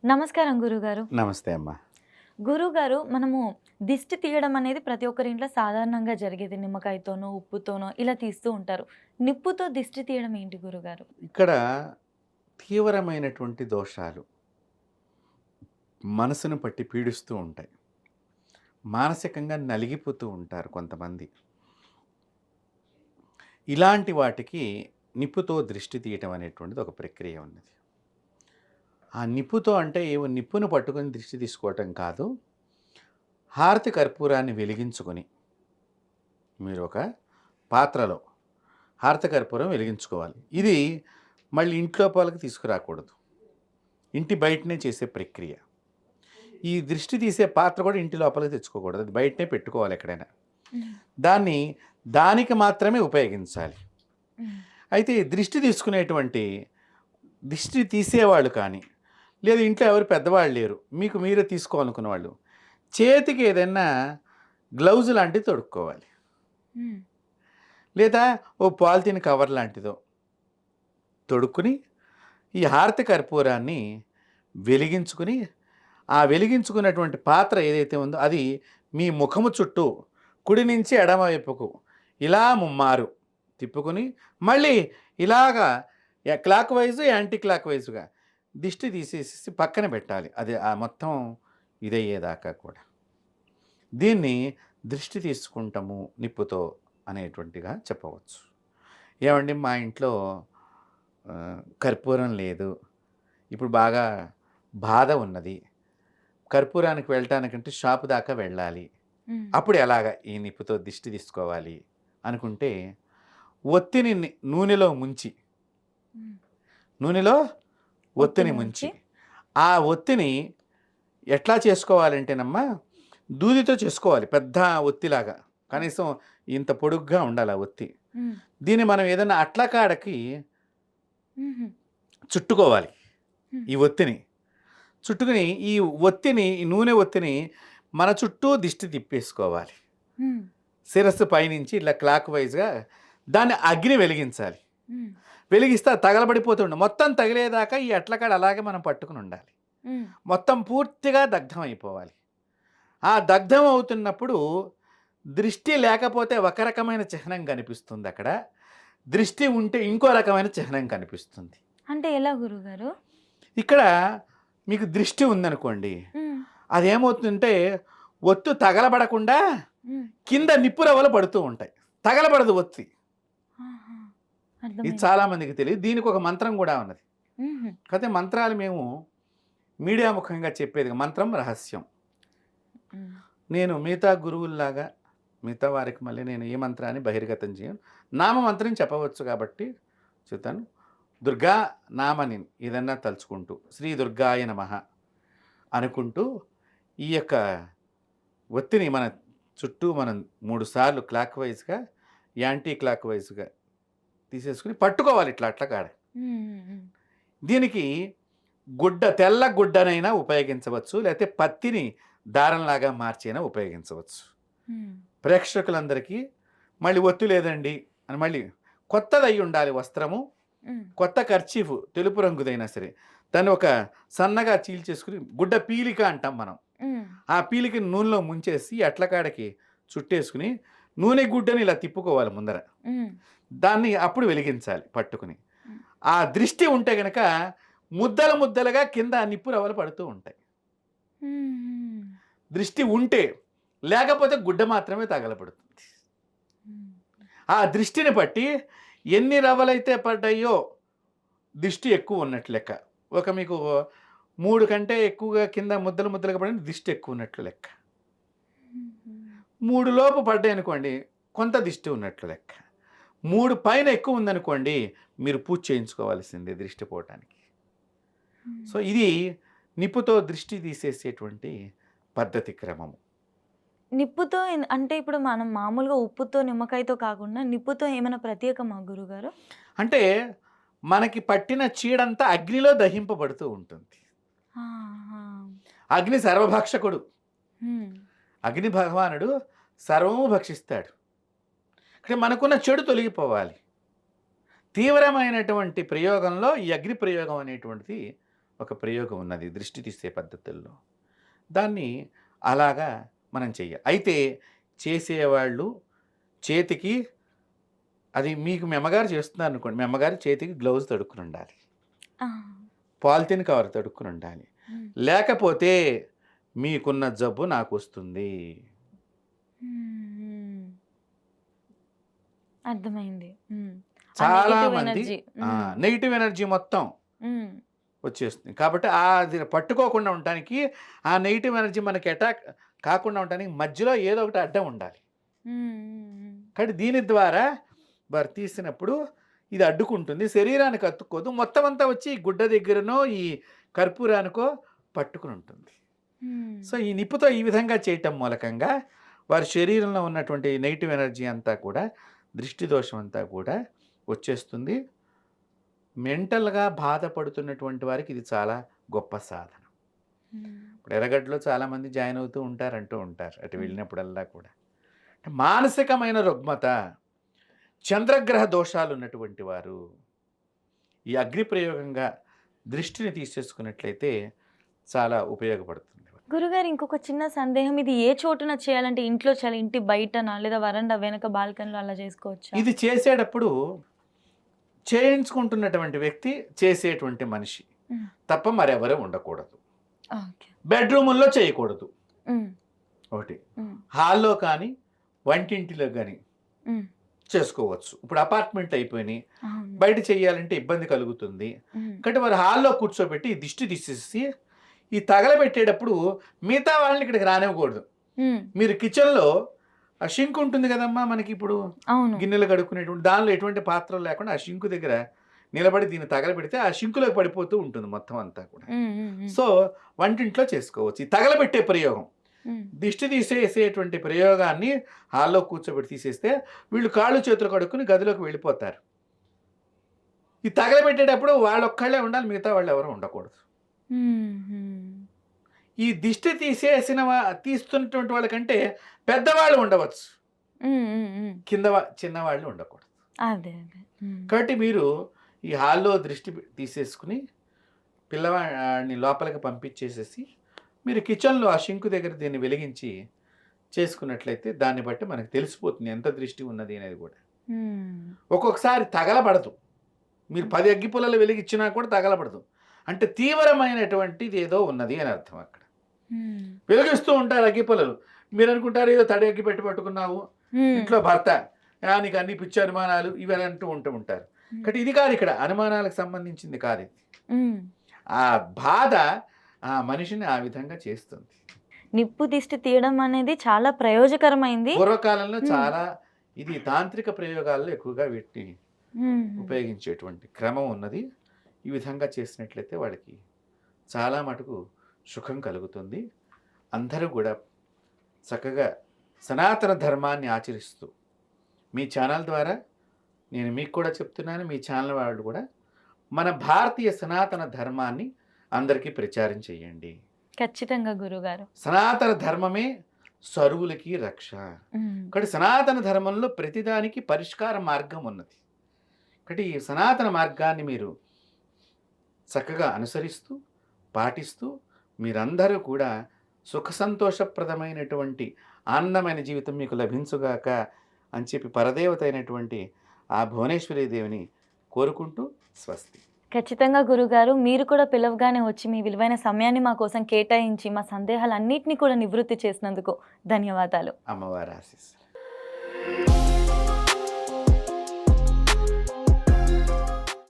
నమస్కారం గురుగారు. నమస్తే అమ్మా. గురుగారు, మనము దిష్టి తీయడం అనేది ప్రతి ఒక్కరి ఇంట్లో సాధారణంగా జరిగేది. నిమ్మకాయతోనో, ఉప్పుతోనో ఇలా తీస్తూ ఉంటారు. నిప్పుతో దిష్టి తీయడం ఏంటి గురుగారు? ఇక్కడ తీవ్రమైనటువంటి దోషాలు మనసును పట్టి పీడిస్తూ ఉంటాయి. మానసికంగా నలిగిపోతూ ఉంటారు కొంతమంది. ఇలాంటి వాటికి నిప్పుతో దృష్టి తీయటం అనేటువంటిది ఒక ప్రక్రియ ఉన్నది. ఆ నిప్పుతో అంటే ఏవో నిప్పును పట్టుకొని దృష్టి తీసుకోవటం కాదు. హారతి కర్పూరాన్ని వెలిగించుకొని మీరు ఒక పాత్రలో హారతి కర్పూరం వెలిగించుకోవాలి. ఇది మళ్ళీ ఇంట్లోపలికి తీసుకురాకూడదు. ఇంటి బయటనే చేసే ప్రక్రియ. ఈ దృష్టి తీసే పాత్ర కూడా ఇంటి లోపలికి తెచ్చుకోకూడదు. అది బయటనే పెట్టుకోవాలి ఎక్కడైనా. దానికి మాత్రమే ఉపయోగించాలి. అయితే దృష్టి తీసుకునేటువంటి దృష్టి తీసేవాళ్ళు కానీ, లేదు ఇంట్లో ఎవరు పెద్దవాళ్ళు లేరు, మీకు మీరే తీసుకోవాలనుకున్న వాళ్ళు చేతికి ఏదైనా గ్లౌజ్ లాంటిది తొడుక్కోవాలి. లేదా ఓ పాలిథిన్ కవర్ లాంటిదో తొడుక్కుని ఈ హారతి కర్పూరాన్ని వెలిగించుకుని, ఆ వెలిగించుకున్నటువంటి పాత్ర ఏదైతే ఉందో అది మీ ముఖము చుట్టూ కుడి నుంచి ఎడమ వైపుకు ఇలా ముమ్మారు తిప్పుకొని మళ్ళీ ఇలాగా క్లాక్ వైజు యాంటీ క్లాక్ వైజుగా దిష్టి తీసేసి పక్కన పెట్టాలి. అది ఆ మొత్తం ఇదయ్యేదాకా కూడా. దీన్ని దృష్టి తీసుకుంటాము నిప్పుతో అనేటువంటిగా చెప్పవచ్చు. ఏమండి మా ఇంట్లో కర్పూరం లేదు, ఇప్పుడు బాగా బాధ ఉన్నది, కర్పూరానికి వెళ్ళటానికంటే షాపు దాకా వెళ్ళాలి, అప్పుడు ఎలాగా ఈ నిప్పుతో దిష్టి తీసుకోవాలి అనుకుంటే, ఒత్తిని నూనెలో ముంచి ఒత్తిని ముంచి ఆ ఒత్తిని ఎట్లా చేసుకోవాలంటేనమ్మా, దూదితో చేసుకోవాలి. పెద్ద ఒత్తిలాగా కనీసం ఇంత పొడుగ్గా ఉండాలి ఆ ఒత్తి. దీన్ని మనం ఏదైనా అట్ల కాడకి చుట్టుకోవాలి. ఈ ఒత్తిని చుట్టుకుని ఈ నూనె ఒత్తిని మన చుట్టూ దిష్టి తిప్పేసుకోవాలి. శిరస్సు పైనుంచి ఇట్లా క్లాక్ వైజ్గా దాన్ని అగ్ని వెలిగించాలి. వెలిగిస్తే తగలబడిపోతుండే మొత్తం తగిలేదాకా ఈ అట్లకాడ అలాగే మనం పట్టుకుని ఉండాలి. మొత్తం పూర్తిగా దగ్ధం అయిపోవాలి. ఆ దగ్ధం అవుతున్నప్పుడు దృష్టి లేకపోతే ఒక రకమైన చిహ్నం కనిపిస్తుంది, అక్కడ దృష్టి ఉంటే ఇంకో రకమైన చిహ్నం కనిపిస్తుంది. అంటే ఎలా గురుగారు? ఇక్కడ మీకు దృష్టి ఉందనుకోండి, అదేమవుతుందంటే ఒత్తు తగలబడకుండా కింద నిప్పు రవ్వలు పడుతూ ఉంటాయి, తగలబడదు ఒత్తి. ఇది చాలామందికి తెలియదు. దీనికి ఒక మంత్రం కూడా ఉన్నది. కాకపోతే మంత్రాలు మేము మీడియా ముఖంగా చెప్పేది, మంత్రం రహస్యం. నేను మిగతా గురువుల్లాగా మిగతా వారికి మళ్ళీ నేను ఏ మంత్రాన్ని బహిర్గతం చేయను. నామమంత్రం చెప్పవచ్చు కాబట్టి చెప్తాను. దుర్గా నామని ఏదన్నా తలుచుకుంటూ శ్రీ దుర్గాయ నమః అనుకుంటూ ఈ యొక్క ఒత్తిని మన చుట్టూ మనం 3 సార్లు క్లాక్ వైజ్గా యాంటీ క్లాక్ వైజ్గా తీసేసుకుని పట్టుకోవాలి ఇట్లా అట్లా కాడ. దీనికి తెల్ల గుడ్డనైనా ఉపయోగించవచ్చు, లేకపోతే పత్తిని దారంలాగా మార్చైనా ఉపయోగించవచ్చు. ప్రేక్షకులందరికీ మళ్ళీ ఒత్తు లేదండి అని మళ్ళీ కొత్తది అయి ఉండాలి వస్త్రము, కొత్త కర్చీఫ్ తెలుపు రంగుదైనా సరే దాన్ని ఒక సన్నగా చీల్చేసుకుని గుడ్డ పీలిక అంటాం మనం. ఆ పీలికని నూనెలో ముంచేసి అట్లకాడకి చుట్టేసుకుని నూనె గుడ్డని ఇలా తిప్పుకోవాలి ముందర. దాన్ని అప్పుడు వెలిగించాలి పట్టుకుని. ఆ దృష్టి ఉంటే గనక ముద్దలుగా కింద నిప్పు రవ్వలు పడుతూ ఉంటాయి. దృష్టి ఉంటే, లేకపోతే గుడ్డ మాత్రమే తగలబడుతుంది. ఆ దృష్టిని బట్టి ఎన్ని రవ్వలైతే పడ్డాయో దృష్టి ఎక్కువ ఉన్నట్లు లెక్క. ఒక మీకు 3 కంటే ఎక్కువగా కింద ముద్దలుగా పడిన దృష్టి ఎక్కువ ఉన్నట్లు లెక్క. 3 లోపు పడ్డాయి అనుకోండి, కొంత దృష్టి ఉన్నట్లు లెక్క. 3 పైన ఎక్కువ ఉందనుకోండి, మీరు పూజ చేయించుకోవాల్సిందే దృష్టి పోవటానికి. సో ఇది నిప్పుతో దృష్టి తీసేసేటువంటి పద్ధతి క్రమము. నిప్పుతో అంటే ఇప్పుడు మనం మామూలుగా ఉప్పుతో, నిమ్మకాయతో కాకుండా నిప్పుతో ఏమైనా ప్రత్యేకమా గురుగారు? అంటే మనకి పట్టిన చీడంతా అగ్నిలో దహింపబడుతూ ఉంటుంది. అగ్ని సర్వభక్షకుడు. అగ్ని భగవానుడు సర్వము భక్షిస్తాడు. ఇక్కడ మనకున్న చెడు తొలగిపోవాలి. తీవ్రమైనటువంటి ప్రయోగంలో ఈ అగ్ని ప్రయోగం అనేటువంటిది ఒక ప్రయోగం ఉన్నది దృష్టి తీసే పద్ధతుల్లో. దాన్ని అలాగా మనం చెయ్యాలి. అయితే చేసేవాళ్ళు చేతికి అది మీకు మీ అమ్మగారు చేస్తున్నారు అనుకోండి, మీ అమ్మగారు చేతికి గ్లౌజ్ తొడుక్కుని ఉండాలి, ఆ! పాలిథిన్ కవర్ తొడుక్కుని ఉండాలి. హ్మ్. లేకపోతే మీకున్న జబ్బు నాకు వస్తుంది. హ్మ్. అర్థమైంది. ఆ చాలా నెగెటివ్ మంది ఎనర్జీ. నెగిటివ్ ఎనర్జీ మొత్తం హ్మ్. వచ్చేస్తుంది. కాబట్టి అది పట్టుకోకుండా ఉండటానికి, ఆ నెగిటివ్ ఎనర్జీ మనకి అటాక్ కాకుండా ఉండటానికి మధ్యలో ఏదో ఒకటి అడ్డం ఉండాలి. కాబట్టి దీని ద్వారా వారు తీసినప్పుడు ఇది అడ్డుకుంటుంది, శరీరానికి అతుక్కోదు, మొత్తం అంతా వచ్చి ఈ గుడ్డ దగ్గరనో ఈ కర్పూరానికో పట్టుకుని ఉంటుంది. సో ఈ నిప్పుతో ఈ విధంగా చేయటం మూలకంగా వారి శరీరంలో ఉన్నటువంటి నెగిటివ్ ఎనర్జీ అంతా కూడా, దృష్టి దోషం అంతా కూడా వచ్చేస్తుంది. మెంటల్గా బాధపడుతున్నటువంటి వారికి ఇది చాలా గొప్ప సాధన. ఇప్పుడు ఎర్రగడ్డలో చాలామంది జాయిన్ అవుతూ ఉంటారు, అటు వెళ్ళినప్పుడల్లా కూడా. మానసికమైన రుగ్మత, చంద్రగ్రహ దోషాలు ఉన్నటువంటి వారు ఈ అగ్ని ప్రయోగంగా దృష్టిని తీసేసుకున్నట్లయితే చాలా ఉపయోగపడుతుంది. గురుగారు, ఇంకొక చిన్న సందేహం. ఇది ఏ చోటున చేయాలంటే ఇంట్లో చేయాలి, ఇంటి బయటనా లేదా వరండా వెనక బాల్కనీలో అలా చేసుకోవచ్చా? ఇది చేసేటప్పుడు చేయించుకుంటున్నటువంటి వ్యక్తి, చేసేటువంటి మనిషి తప్ప మరెవరూ ఉండకూడదు. బెడ్రూముల్లో చేయకూడదు. ఒకటి హాల్లో కానీ వంటింటిలో కానీ చేసుకోవచ్చు. ఇప్పుడు అపార్ట్మెంట్ అయిపోయినాయి, బయట చేయాలంటే ఇబ్బంది కలుగుతుంది. కాబట్టి మరి హాల్లో కూర్చోబెట్టి ఈ దిష్టి తీసేసి ఈ తగలబెట్టేటప్పుడు మిగతా వాళ్ళని ఇక్కడికి రానివ్వకూడదు. మీరు కిచెన్లో ఆ షింక్ ఉంటుంది కదమ్మా మనకి, ఇప్పుడు గిన్నెలు కడుక్కునేటువంటి దానిలో ఎటువంటి పాత్రలు లేకుండా ఆ షింకు దగ్గర నిలబడి దీన్ని తగలబెడితే ఆ షింకులోకి పడిపోతూ ఉంటుంది మొత్తం అంతా కూడా. సో వంటింట్లో చేసుకోవచ్చు ఈ తగలబెట్టే ప్రయోగం. దిష్టి తీసేసేటువంటి ప్రయోగాన్ని హాల్లో కూర్చోబెట్టి తీసేస్తే వీళ్ళు కాళ్ళు చేతులు కడుక్కుని గదిలోకి వెళ్ళిపోతారు. ఈ తగలబెట్టేటప్పుడు వాళ్ళొక్కళ్ళే ఉండాలి, మిగతా వాళ్ళు ఎవరు ఉండకూడదు. ఈ దిష్టి తీస్తున్నటువంటి వాళ్ళకంటే పెద్దవాళ్ళు ఉండవచ్చు, కింద చిన్నవాళ్ళు ఉండకూడదు. కాబట్టి మీరు ఈ హాల్లో దృష్టి తీసేసుకుని పిల్లవాడిని లోపలికి పంపించేసేసి మీరు కిచెన్లో ఆ షింకు దగ్గర దీన్ని వెలిగించి చేసుకున్నట్లయితే దాన్ని బట్టి మనకు తెలిసిపోతుంది ఎంత దృష్టి ఉన్నది అనేది కూడా. ఒక్కొక్కసారి తగలబడదు, మీరు 10 అగ్గి పుల్లలు వెలిగించినా కూడా తగలబడదు, అంటే తీవ్రమైనటువంటిది ఏదో ఉన్నది అని అర్థం. అక్కడ వెలిగిస్తూ ఉంటారు అగ్గి పుల్లలు, మీరు అనుకుంటారు ఏదో తడి అగ్గి పెట్టి పట్టుకున్నావు, ఇంట్లో భర్త నీకు అన్ని పిచ్చి అనుమానాలు ఇవన్నీ అంటూ ఉంటారు. కాబట్టి ఇది కాదు, ఇక్కడ అనుమానాలకు సంబంధించింది కాదు ఇది. ఆ బాధ ఆ మనిషిని ఆ విధంగా చేస్తుంది. నిప్పు దిష్టి తీయడం అనేది చాలా ప్రయోజకరమైంది. పూర్వకాలంలో చాలా ఇది తాంత్రిక ప్రయోగాల్లో ఎక్కువగా వీటిని ఉపయోగించేటువంటి క్రమం ఉన్నది. ఈ విధంగా చేసినట్లయితే వాళ్ళకి చాలా మటుకు సుఖం కలుగుతుంది. అందరూ కూడా చక్కగా సనాతన ధర్మాన్ని ఆచరిస్తూ, మీ ఛానల్ ద్వారా నేను మీకు కూడా చెప్తున్నాను, మీ ఛానల్ వాళ్ళు కూడా మన భారతీయ సనాతన ధర్మాన్ని అందరికీ ప్రచారం చేయండి. ఖచ్చితంగా గురుగారు. సనాతన ధర్మమే సర్వులకి రక్ష. కాబట్టి సనాతన ధర్మంలో ప్రతిదానికి పరిష్కార మార్గం ఉన్నది. కాబట్టి ఈ సనాతన మార్గాన్ని మీరు చక్కగా అనుసరిస్తూ పాటిస్తూ మీరందరూ కూడా సుఖ సంతోషప్రదమైనటువంటి ఆనందమైన జీవితం మీకు లభించుగాక అని చెప్పి పరదేవత అయినటువంటి ఆ భువనేశ్వరీ దేవిని కోరుకుంటూ స్వస్తి. ఖచ్చితంగా గురుగారు, మీరు కూడా పిలవగానే వచ్చి మీ విలువైన సమయాన్ని మా కోసం కేటాయించి మా సందేహాలన్నింటినీ కూడా నివృత్తి చేసినందుకు ధన్యవాదాలు. అమ్మవారి ఆశీస్సులు.